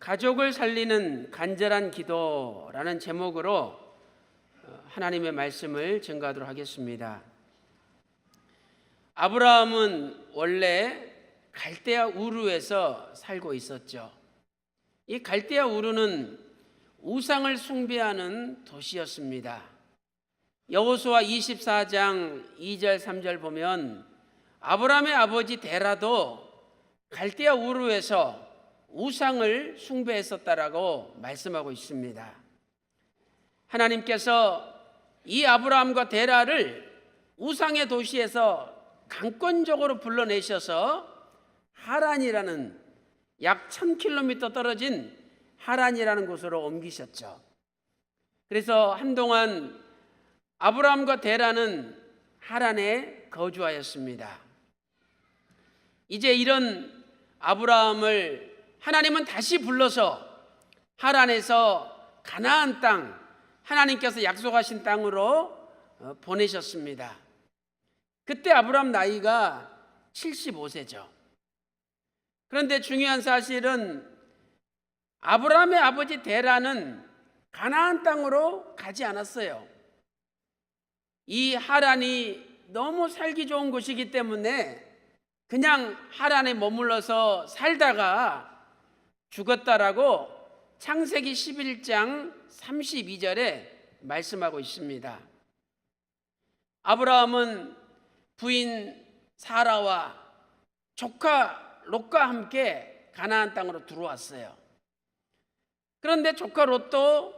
가족을 살리는 간절한 기도라는 제목으로 하나님의 말씀을 증거하도록 하겠습니다. 아브라함은 원래 갈대아 우르에서 살고 있었죠. 이 갈대아 우르는 우상을 숭배하는 도시였습니다. 여호수아 24장 2절 3절 보면 아브라함의 아버지 데라도 갈대아 우르에서 우상을 숭배했었다라고 말씀하고 있습니다. 하나님께서 이 아브라함과 데라를 우상의 도시에서 강권적으로 불러내셔서 하란이라는 약 1000km 떨어진 하란이라는 곳으로 옮기셨죠. 그래서 한동안 아브라함과 데라는 하란에 거주하였습니다. 이제 이런 아브라함을 하나님은 다시 불러서 하란에서 가나안 땅, 하나님께서 약속하신 땅으로 보내셨습니다. 그때 아브라함 나이가 75세죠. 그런데 중요한 사실은 아브라함의 아버지 데라는 가나안 땅으로 가지 않았어요. 이 하란이 너무 살기 좋은 곳이기 때문에 그냥 하란에 머물러서 살다가 죽었다라고 창세기 11장 32절에 말씀하고 있습니다. 아브라함은 부인 사라와 조카 롯과 함께 가나안 땅으로 들어왔어요. 그런데 조카 롯도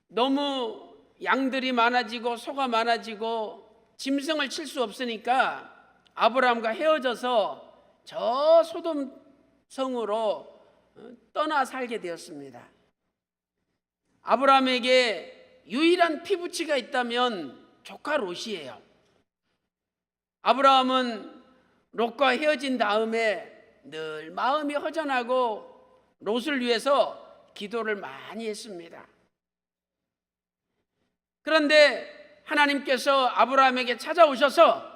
너무 양들이 많아지고 소가 많아지고 짐승을 칠 수 없으니까 아브라함과 헤어져서 저 소돔 성으로 떠나 살게 되었습니다. 아브라함에게 유일한 피부치가 있다면 조카 롯이에요. 아브라함은 롯과 헤어진 다음에 늘 마음이 허전하고 롯을 위해서 기도를 많이 했습니다. 그런데 하나님께서 아브라함에게 찾아오셔서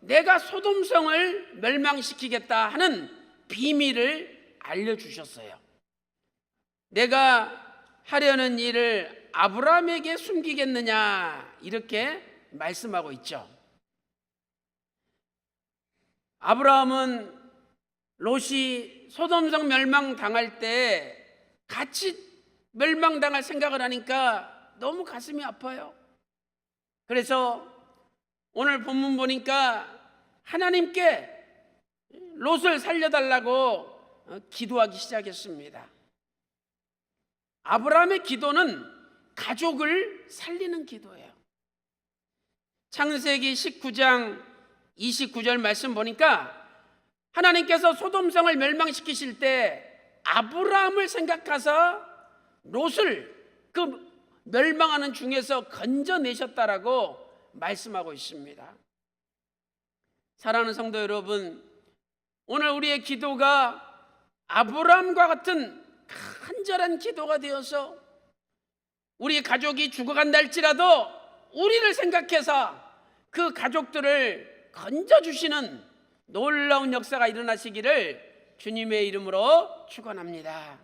내가 소돔성을 멸망시키겠다 하는 비밀을 알려주셨어요. 내가 하려는 일을 아브라함에게 숨기겠느냐 이렇게 말씀하고 있죠. 아브라함은 롯이 소돔성 멸망당할 때 같이 멸망당할 생각을 하니까 너무 가슴이 아파요. 그래서 오늘 본문 보니까 하나님께 롯을 살려달라고 기도하기 시작했습니다. 아브라함의 기도는 가족을 살리는 기도예요. 창세기 19장 29절 말씀 보니까 하나님께서 소돔성을 멸망시키실 때 아브라함을 생각하사 롯을 그 멸망하는 중에서 건져내셨다라고 말씀하고 있습니다. 사랑하는 성도 여러분, 오늘 우리의 기도가 아브라함과 같은 간절한 기도가 되어서 우리 가족이 죽어간다 할지라도 우리를 생각해서 그 가족들을 건져주시는 놀라운 역사가 일어나시기를 주님의 이름으로 축원합니다.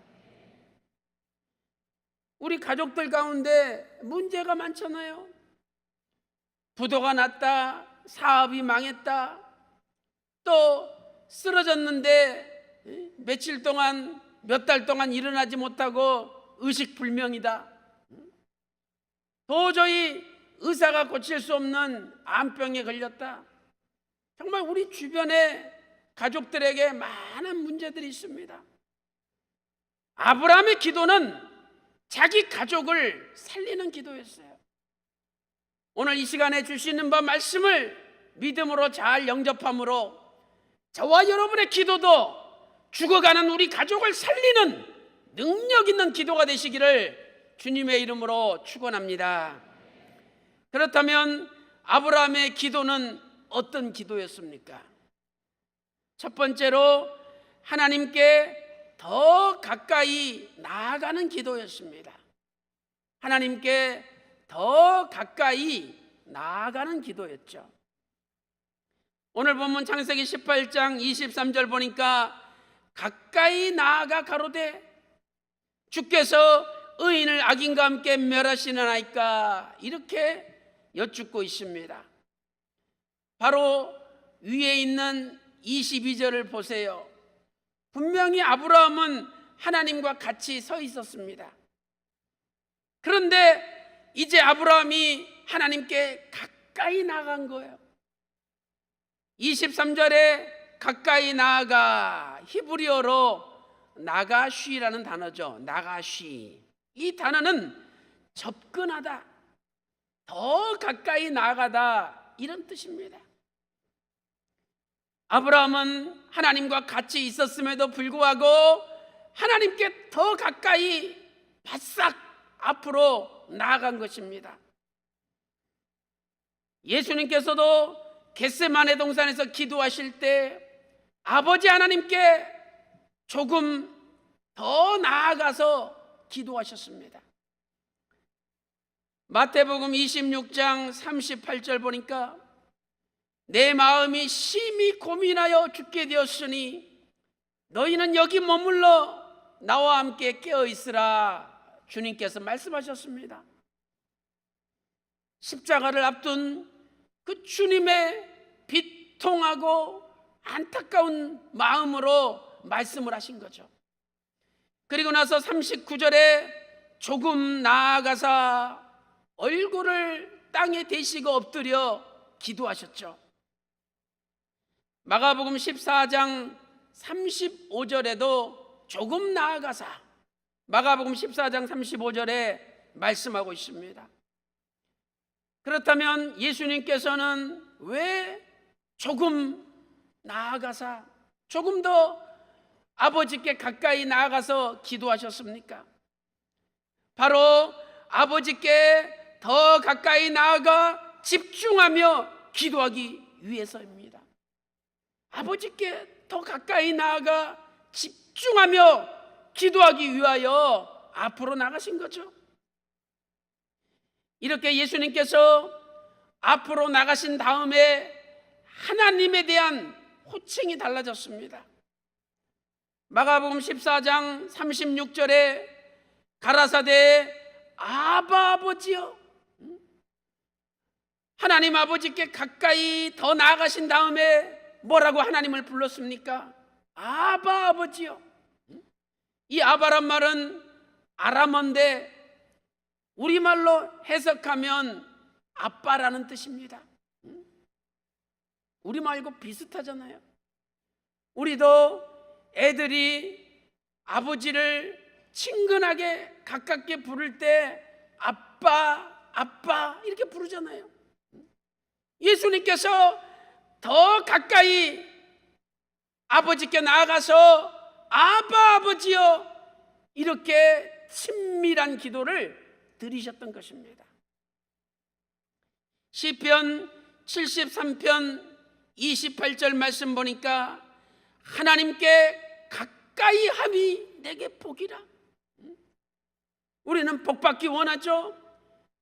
우리 가족들 가운데 문제가 많잖아요. 부도가 났다, 사업이 망했다, 또 쓰러졌는데 며칠 동안 몇 달 동안 일어나지 못하고 의식불명이다. 도저히 의사가 고칠 수 없는 암병에 걸렸다. 정말 우리 주변에 가족들에게 많은 문제들이 있습니다. 아브라함의 기도는 자기 가족을 살리는 기도였어요. 오늘 이 시간에 주시는 바 말씀을 믿음으로 잘 영접함으로 저와 여러분의 기도도 죽어가는 우리 가족을 살리는 능력 있는 기도가 되시기를 주님의 이름으로 축원합니다. 그렇다면 아브라함의 기도는 어떤 기도였습니까? 첫 번째로 하나님께 더 가까이 나아가는 기도였습니다. 하나님께 더 가까이 나아가는 기도였죠. 오늘 본문 창세기 18장 23절 보니까 가까이 나아가 가로되 주께서 의인을 악인과 함께 멸하시나이까 이렇게 여쭙고 있습니다. 바로 위에 있는 22절을 보세요. 분명히 아브라함은 하나님과 같이 서 있었습니다. 그런데 이제 아브라함이 하나님께 가까이 나간 거예요. 23절에 가까이 나아가, 히브리어로 나가쉬라는 단어죠. 나가쉬. 이 단어는 접근하다, 더 가까이 나아가다 이런 뜻입니다. 아브라함은 하나님과 같이 있었음에도 불구하고 하나님께 더 가까이 바싹 앞으로 나아간 것입니다. 예수님께서도 겟세마네 동산에서 기도하실 때 아버지 하나님께 조금 더 나아가서 기도하셨습니다. 마태복음 26장 38절 보니까 내 마음이 심히 고민하여 죽게 되었으니 너희는 여기 머물러 나와 함께 깨어 있으라 주님께서 말씀하셨습니다. 십자가를 앞둔 그 주님의 비통하고 안타까운 마음으로 말씀을 하신 거죠. 그리고 나서 39절에 조금 나아가사 얼굴을 땅에 대시고 엎드려 기도하셨죠. 마가복음 14장 35절에도 조금 나아가사, 마가복음 14장 35절에 말씀하고 있습니다. 그렇다면 예수님께서는 왜 조금 나아가사, 조금 더 아버지께 가까이 나아가서 기도하셨습니까? 바로 아버지께 더 가까이 나아가 집중하며 기도하기 위해서입니다. 아버지께 더 가까이 나아가 집중하며 기도하기 위하여 앞으로 나가신 거죠. 이렇게 예수님께서 앞으로 나가신 다음에 하나님에 대한 호칭이 달라졌습니다. 마가복음 14장 36절에 가라사대 아바 아버지여, 하나님 아버지께 가까이 더 나아가신 다음에 뭐라고 하나님을 불렀습니까? 아바 아버지요. 이 아바란 말은 아람어인데 우리말로 해석하면 아빠라는 뜻입니다. 우리말과 비슷하잖아요. 우리도 애들이 아버지를 친근하게 가깝게 부를 때 아빠, 아빠 이렇게 부르잖아요. 예수님께서 더 가까이 아버지께 나아가서 아바 아버지여 이렇게 친밀한 기도를 드리셨던 것입니다. 시편 73편 28절 말씀 보니까 하나님께 가까이 함이 내게 복이라. 우리는 복받기 원하죠.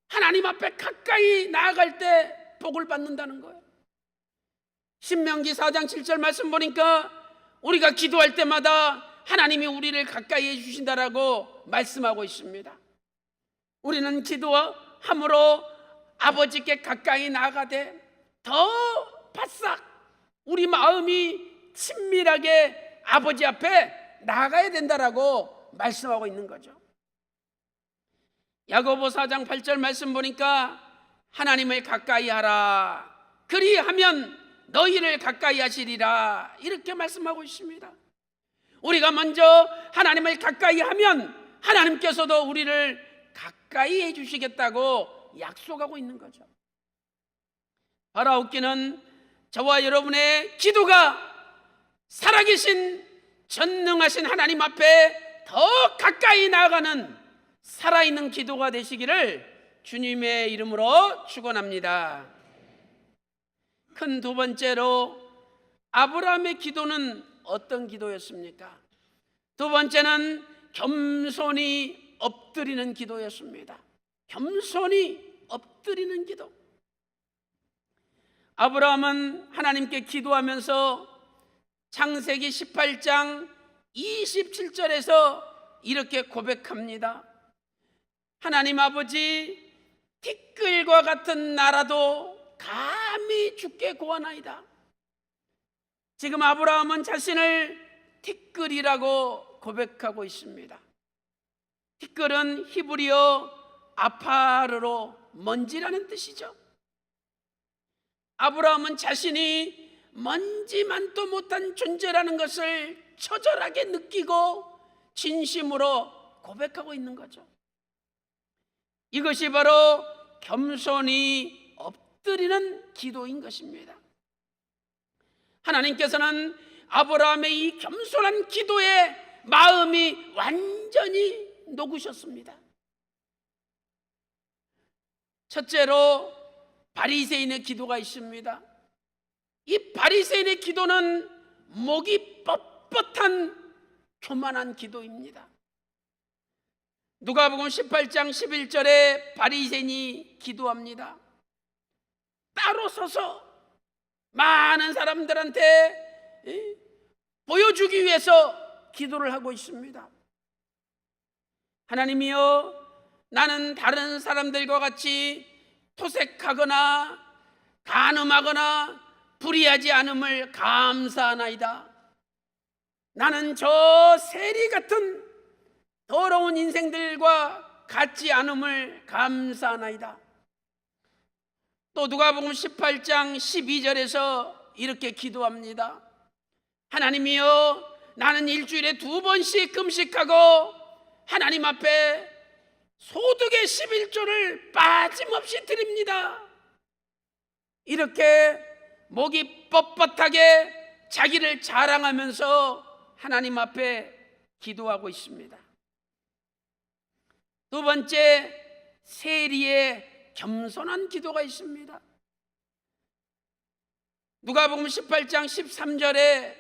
하나님 앞에 가까이 나아갈 때 복을 받는다는 거예요. 신명기 4장 7절 말씀 보니까 우리가 기도할 때마다 하나님이 우리를 가까이 해주신다라고 말씀하고 있습니다. 우리는 기도함으로 아버지께 가까이 나아가되 더 바싹 우리 마음이 친밀하게 아버지 앞에 나아가야 된다라고 말씀하고 있는 거죠. 야고보 4장 8절 말씀 보니까 하나님을 가까이 하라 그리하면 너희를 가까이 하시리라 이렇게 말씀하고 있습니다. 우리가 먼저 하나님을 가까이 하면 하나님께서도 우리를 가까이 해주시겠다고 약속하고 있는 거죠. 바로 웃기는 저와 여러분의 기도가 살아계신 전능하신 하나님 앞에 더 가까이 나아가는 살아있는 기도가 되시기를 주님의 이름으로 축원합니다. 큰 두 번째로 아브라함의 기도는 어떤 기도였습니까? 두 번째는 겸손히 엎드리는 기도였습니다. 겸손히 엎드리는 기도. 아브라함은 하나님께 기도하면서 창세기 18장 27절에서 이렇게 고백합니다. 하나님 아버지, 티끌과 같은 나라도 감히 주께 구하나이다. 지금 아브라함은 자신을 티끌이라고 고백하고 있습니다. 티끌은 히브리어 아파르로 먼지라는 뜻이죠. 아브라함은 자신이 먼지만도 못한 존재라는 것을 처절하게 느끼고 진심으로 고백하고 있는 거죠. 이것이 바로 겸손히 엎드리는 기도인 것입니다. 하나님께서는 아브라함의 이 겸손한 기도에 마음이 완전히 녹으셨습니다. 첫째로 바리새인의 기도가 있습니다. 이 바리새인의 기도는 목이 뻣뻣한 교만한 기도입니다. 누가복음 18장 11절에 바리새인이 기도합니다. 따로 서서 많은 사람들한테 보여주기 위해서 기도를 하고 있습니다. 하나님이여, 나는 다른 사람들과 같이 토색하거나 간음하거나 불의하지 않음을 감사하나이다. 나는 저 세리 같은 더러운 인생들과 같지 않음을 감사하나이다. 또 누가복음 18장 12절에서 이렇게 기도합니다. 하나님이여, 나는 일주일에 2번씩 금식하고 하나님 앞에 소득의 11조를 빠짐없이 드립니다. 이렇게 목이 뻣뻣하게 자기를 자랑하면서 하나님 앞에 기도하고 있습니다. 두 번째, 세리의 겸손한 기도가 있습니다. 누가복음 18장 13절에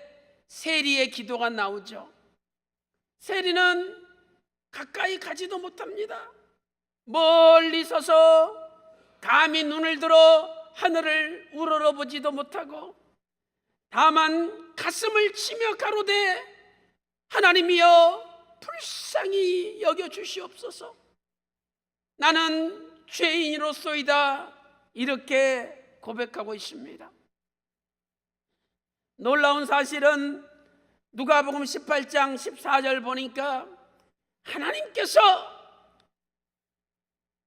세리의 기도가 나오죠. 세리는 가까이 가지도 못합니다. 멀리 서서 감히 눈을 들어 하늘을 우러러보지도 못하고 다만 가슴을 치며 가로되 하나님이여 불쌍히 여겨주시옵소서. 나는 죄인이로소이다. 이렇게 고백하고 있습니다. 놀라운 사실은 누가복음 18장 14절 보니까 하나님께서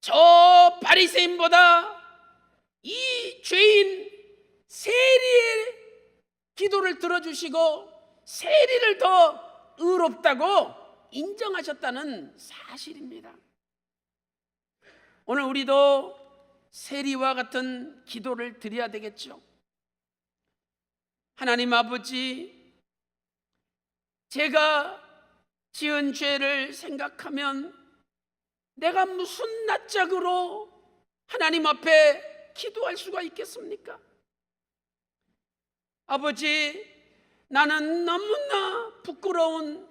저 바리새인보다 이 죄인 세리의 기도를 들어주시고 세리를 더 의롭다고 인정하셨다는 사실입니다. 오늘 우리도 세리와 같은 기도를 드려야 되겠죠. 하나님 아버지, 제가 지은 죄를 생각하면 내가 무슨 낯짝으로 하나님 앞에 기도할 수가 있겠습니까? 아버지, 나는 너무나 부끄러운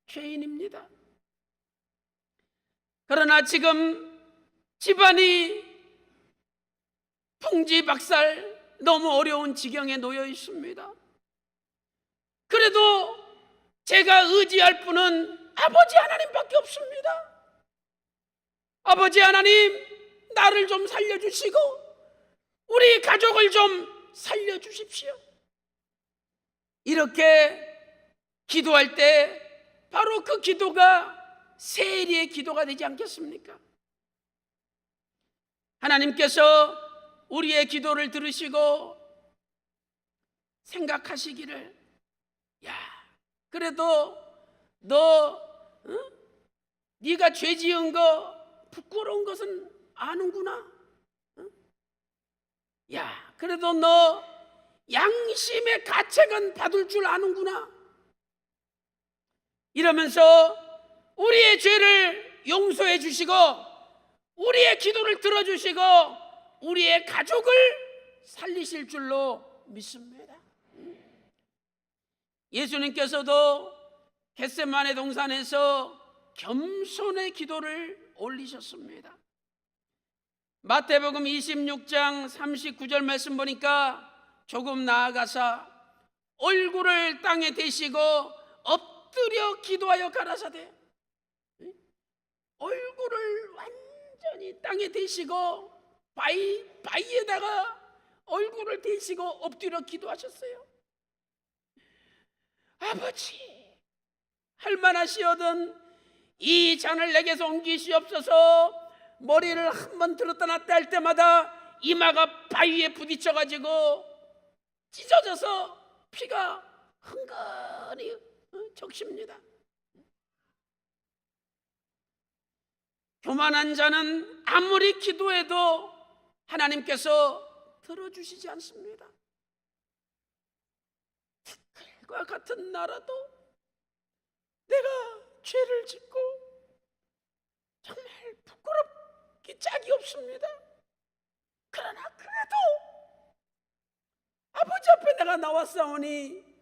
죄인입니다. 그러나 지금 집안이 풍지박살 너무 어려운 지경에 놓여 있습니다. 그래도 제가 의지할 분은 아버지 하나님밖에 없습니다. 아버지 하나님, 나를 좀 살려주시고 우리 가족을 좀 살려주십시오. 이렇게 기도할 때 바로 그 기도가 세리의 기도가 되지 않겠습니까? 하나님께서 우리의 기도를 들으시고 생각하시기를, 야, 그래도 네가 죄 지은 거 부끄러운 것은 아는구나. 야, 그래도 너 양심의 가책은 받을 줄 아는구나. 이러면서 우리의 죄를 용서해 주시고 우리의 기도를 들어주시고 우리의 가족을 살리실 줄로 믿습니다. 예수님께서도 겟세마네 동산에서 겸손의 기도를 올리셨습니다. 마태복음 26장 39절 말씀 보니까 조금 나아가사 얼굴을 땅에 대시고 엎드려 기도하여 가라사대 얼굴을 완전히 땅에 대시고 바위에다가 얼굴을 대시고 엎드려 기도하셨어요. 아버지, 할만하시거든 이 잔을 내게서 옮기시옵소서. 머리를 한번 들었다 놨다 할 때마다 이마가 바위에 부딪혀가지고 찢어져서 피가 흥건히 적십니다. 교만한 자는 아무리 기도해도 하나님께서 들어주시지 않습니다. 티끌과 같은 나라도 내가 죄를 짓고 정말 부끄럽기 짝이 없습니다. 그러나 그래도 아버지 앞에 내가 나왔사오니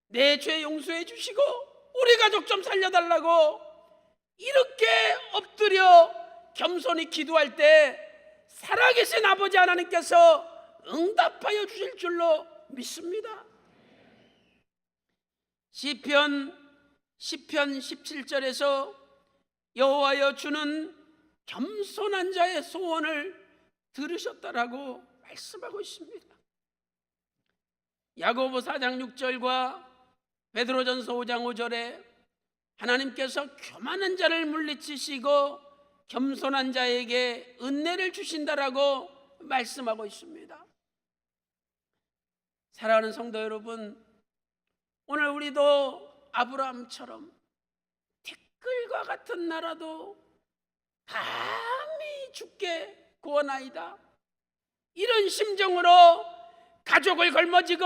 내 죄 용서해 주시고 우리 가족 좀 살려달라고 이렇게 엎드려 겸손히 기도할 때 살아계신 아버지 하나님께서 응답하여 주실 줄로 믿습니다. 시편 17절에서 여호와여 주는 겸손한 자의 소원을 들으셨다라고 말씀하고 있습니다. 야고보 4장 6절과 베드로전서 5장 5절에 하나님께서 교만한 자를 물리치시고 겸손한 자에게 은혜를 주신다라고 말씀하고 있습니다. 사랑하는 성도 여러분, 오늘 우리도 아브라함처럼 티끌과 같은 나라도 감히 죽게 구원하이다, 이런 심정으로 가족을 걸머쥐고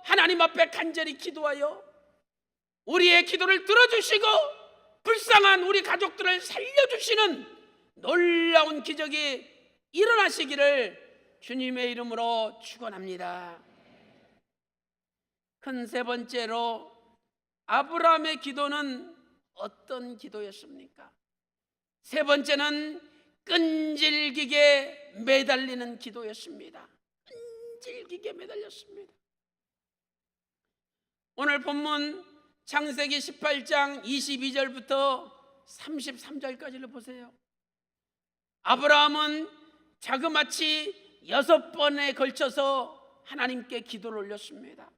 하나님 앞에 간절히 기도하여 우리의 기도를 들어주시고 불쌍한 우리 가족들을 살려주시는 놀라운 기적이 일어나시기를 주님의 이름으로 축원합니다. 큰 세 번째로 아브라함의 기도는 어떤 기도였습니까? 세 번째는 끈질기게 매달리는 기도였습니다. 끈질기게 매달렸습니다. 오늘 본문 창세기 18장 22절부터 33절까지를 보세요. 아브라함은 자그마치 6번에 걸쳐서 하나님께 기도를 올렸습니다.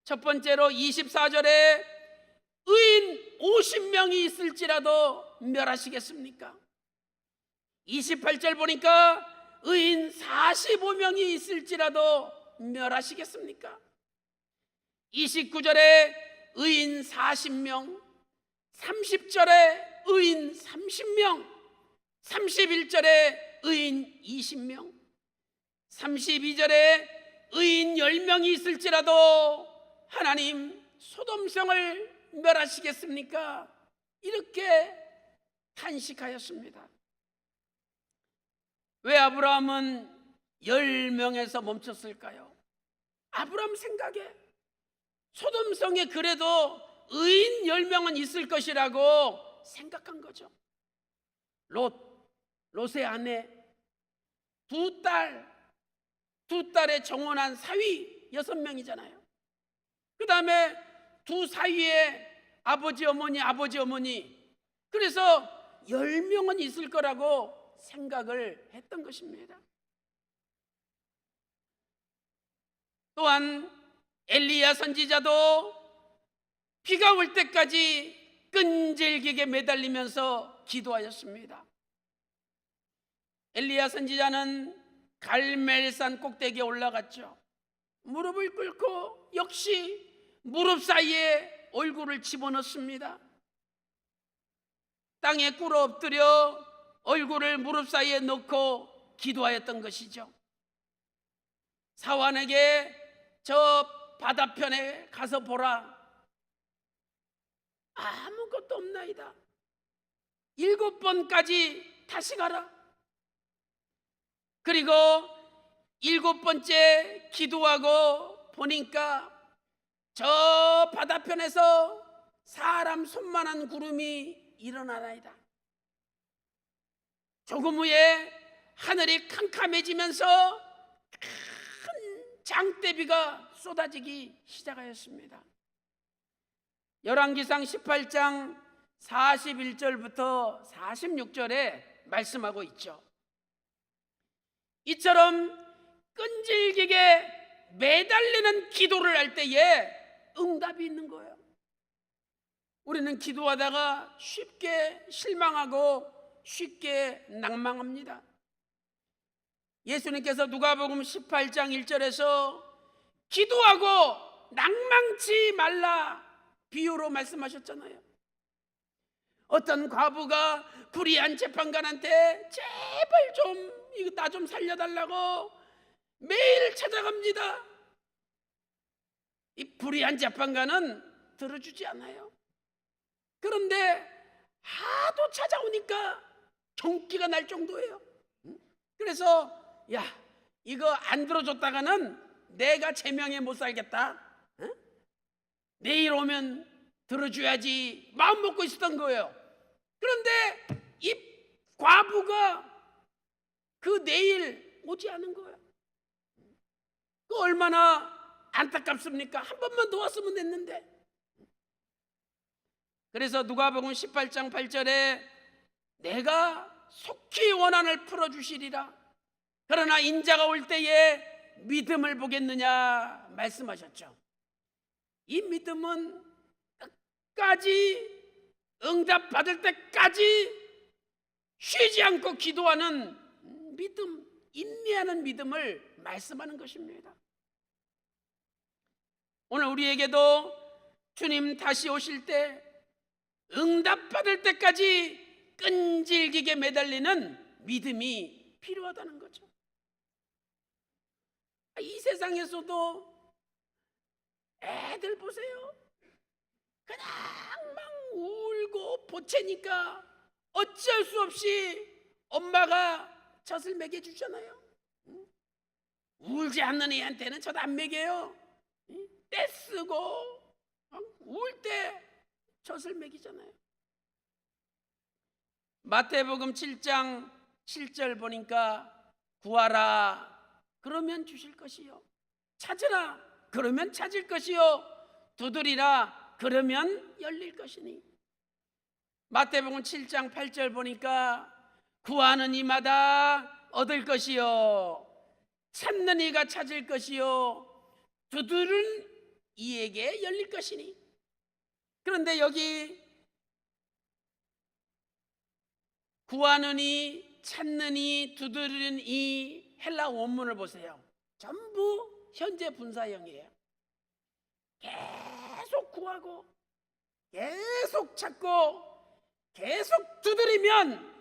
첫 번째로 24절에 의인 50명이 있을지라도 멸하시겠습니까? 28절 보니까 의인 45명이 있을지라도 멸하시겠습니까? 29절에 의인 40명, 30절에 의인 30명, 31절에 의인 20명, 32절에 의인 10명이 있을지라도 하나님 소돔성을 멸하시겠습니까? 이렇게 탄식하였습니다. 왜 아브라함은 10명에서 멈췄을까요? 아브라함 생각에 소돔성에 그래도 의인 10명은 있을 것이라고 생각한 거죠. 롯의 아내, 두 딸의 정혼한 사위 6명이잖아요. 그 다음에 두 사위의 아버지 어머니, 그래서 10명은 있을 거라고 생각을 했던 것입니다. 또한 엘리야 선지자도 비가 올 때까지 끈질기게 매달리면서 기도하였습니다. 엘리야 선지자는 갈멜산 꼭대기에 올라갔죠. 무릎을 꿇고 역시 무릎 사이에 얼굴을 집어넣습니다. 땅에 꿇어 엎드려 얼굴을 무릎 사이에 넣고 기도하였던 것이죠. 사환에게 저 바다편에 가서 보라, 아무것도 없나이다. 7번까지 다시 가라. 그리고 7번째 기도하고 보니까 저 바다편에서 사람 손만한 구름이 일어나나이다. 조금 후에 하늘이 캄캄해지면서 큰 장대비가 쏟아지기 시작하였습니다. 열왕기상 18장 41절부터 46절에 말씀하고 있죠. 이처럼 끈질기게 매달리는 기도를 할 때에 응답이 있는 거예요. 우리는 기도하다가 쉽게 실망하고 쉽게 낭망합니다. 예수님께서 누가복음 18장 1절에서 기도하고 낭망치 말라 비유로 말씀하셨잖아요. 어떤 과부가 불의한 재판관한테 제발 좀 이거 나 좀 살려달라고 매일 찾아갑니다. 이 불의한 재판관은 들어주지 않아요. 그런데 하도 찾아오니까 경기가 날 정도예요. 그래서 야, 이거 안 들어줬다가는 내가 제명에 못 살겠다. 내일 오면 들어줘야지 마음 먹고 있었던 거예요. 그런데 이 과부가 그 내일 오지 않은 거예요. 그 얼마나 안타깝습니까? 한 번만 더 왔으면 됐는데. 그래서 누가복음 18장 8절에 내가 속히 원한을 풀어주시리라. 그러나 인자가 올 때에 믿음을 보겠느냐 말씀하셨죠. 이 믿음은 끝까지 응답받을 때까지 쉬지 않고 기도하는 믿음, 인내하는 믿음을 말씀하는 것입니다. 오늘 우리에게도 주님 다시 오실 때 응답받을 때까지 끈질기게 매달리는 믿음이 필요하다는 거죠. 이 세상에서도 애들 보세요. 그냥 막 울고 보채니까 어쩔 수 없이 엄마가 젖을 먹여주잖아요. 울지 않는 애한테는 젖 안 먹여요. 떼쓰고 울 때 젖을 먹이잖아요. 마태복음 7장 7절 보니까 구하라 그러면 주실 것이요, 찾으라 그러면 찾을 것이요, 두드리라 그러면 열릴 것이니. 마태복음 7장 8절 보니까 구하는 이마다 얻을 것이요, 찾는 이가 찾을 것이요, 두드리는 이에게 열릴 것이니. 그런데 여기 구하는 이, 찾는 이, 두드리는 이 헬라 원문을 보세요. 전부 현재 분사형이에요. 계속 구하고 계속 찾고 계속 두드리면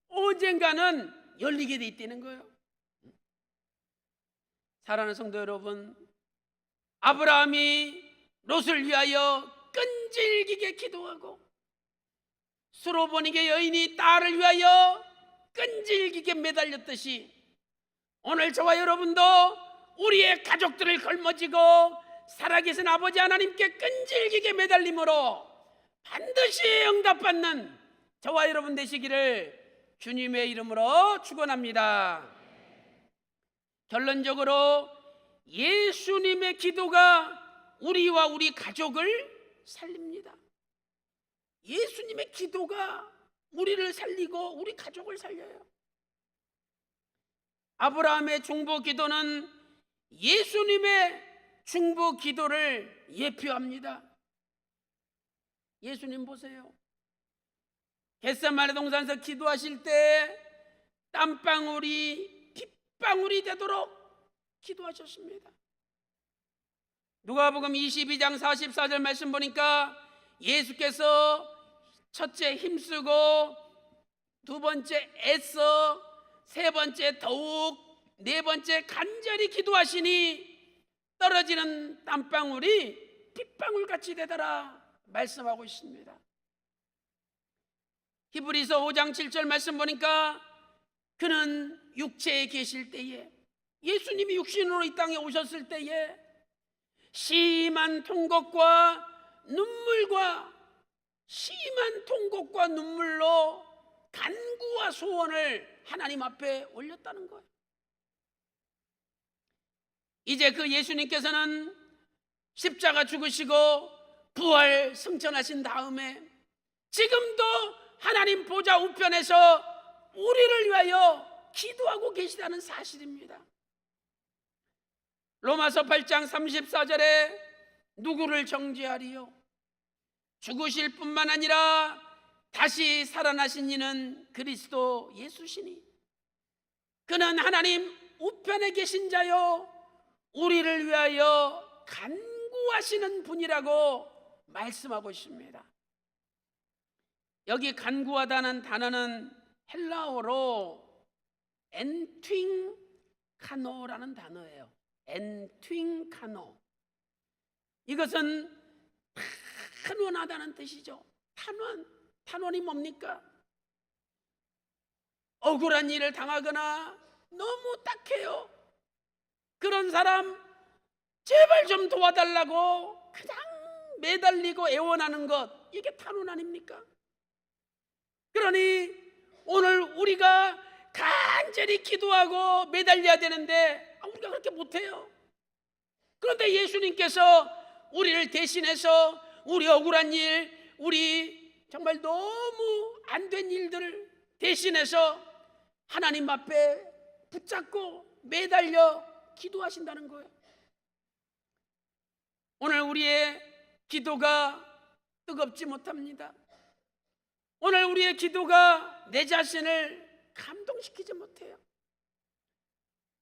언젠가는 열리게 돼 있다는 거예요. 사랑하는 성도 여러분, 아브라함이 롯을 위하여 끈질기게 기도하고 수로보니게 여인이 딸을 위하여 끈질기게 매달렸듯이 오늘 저와 여러분도 우리의 가족들을 걸머쥐고 살아계신 아버지 하나님께 끈질기게 매달림으로 반드시 응답받는 저와 여러분 되시기를 주님의 이름으로 축원합니다. 결론적으로 예수님의 기도가 우리와 우리 가족을 살립니다. 예수님의 기도가 우리를 살리고 우리 가족을 살려요. 아브라함의 중보 기도는 예수님의 중보 기도를 예표합니다. 예수님 보세요. 겟세마네 동산에서 기도하실 때 땀방울이 핏방울이 되도록 기도하셨습니다. 누가복음 22장 44절 말씀 보니까 예수께서 첫째 힘쓰고 두 번째 애써 세 번째 더욱 네 번째 간절히 기도하시니 떨어지는 땀방울이 핏방울같이 되더라 말씀하고 있습니다. 히브리서 5장 7절 말씀 보니까 그는 육체에 계실 때에, 예수님이 육신으로 이 땅에 오셨을 때에 심한 통곡과 눈물로 간구와 소원을 하나님 앞에 올렸다는 거예요. 이제 그 예수님께서는 십자가 죽으시고 부활 승천하신 다음에 지금도 하나님 보좌 우편에서 우리를 위하여 기도하고 계시다는 사실입니다. 로마서 8장 34절에 누구를 정죄하리요? 죽으실 뿐만 아니라 다시 살아나신 이는 그리스도 예수시니 그는 하나님 우편에 계신 자요 우리를 위하여 간구하시는 분이라고 말씀하고 있습니다. 여기 간구하다는 단어는 헬라어로 엔튠카노라는 단어예요. 엔튠카노. 이것은 탄원하다는 뜻이죠. 탄원이 뭡니까? 억울한 일을 당하거나 너무 딱해요. 그런 사람 제발 좀 도와달라고 그냥 매달리고 애원하는 것, 이게 탄원 아닙니까? 그러니 오늘 우리가 간절히 기도하고 매달려야 되는데 우리가 그렇게 못해요. 그런데 예수님께서 우리를 대신해서 우리 억울한 일, 우리 정말 너무 안 된 일들을 대신해서 하나님 앞에 붙잡고 매달려 기도하신다는 거예요. 오늘 우리의 기도가 뜨겁지 못합니다. 오늘 우리의 기도가 내 자신을 감동시키지 못해요.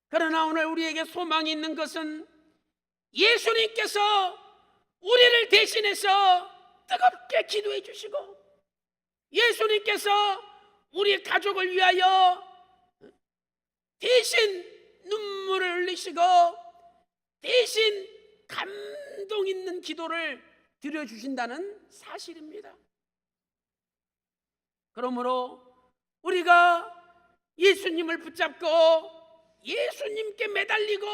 그러나 오늘 우리에게 소망이 있는 것은 예수님께서 우리를 대신해서 뜨겁게 기도해 주시고 예수님께서 우리 가족을 위하여 대신 눈물을 흘리시고 대신 감동 있는 기도를 드려주신다는 사실입니다. 그러므로 우리가 예수님을 붙잡고 예수님께 매달리고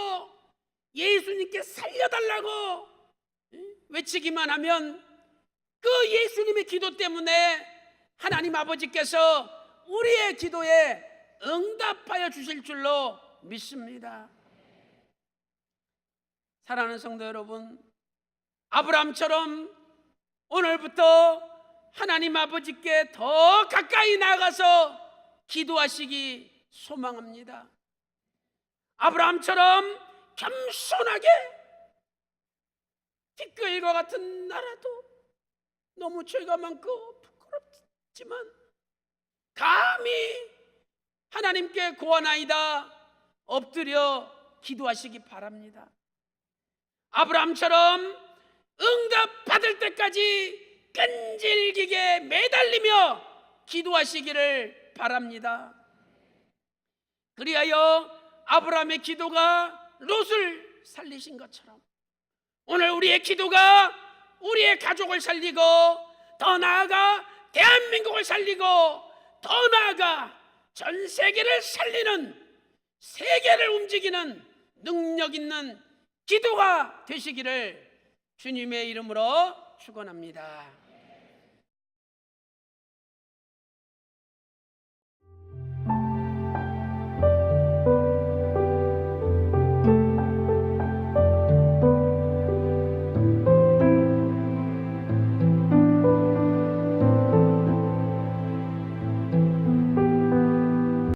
예수님께 살려달라고 외치기만 하면 그 예수님의 기도 때문에 하나님 아버지께서 우리의 기도에 응답하여 주실 줄로 믿습니다. 사랑하는 성도 여러분, 아브라함처럼 오늘부터 하나님 아버지께 더 가까이 나가서 기도하시기 소망합니다. 아브라함처럼 겸손하게 티끌과 같은 나라도 너무 죄가 많고 부끄럽지만 감히 하나님께 고하나이다 엎드려 기도하시기 바랍니다. 아브라함처럼 응답 받을 때까지 끈질기게 매달리며 기도하시기를 바랍니다. 그리하여 아브라함의 기도가 롯을 살리신 것처럼 오늘 우리의 기도가 우리의 가족을 살리고 더 나아가 대한민국을 살리고 더 나아가 전 세계를 살리는, 세계를 움직이는 능력 있는 기도가 되시기를 주님의 이름으로 축원합니다.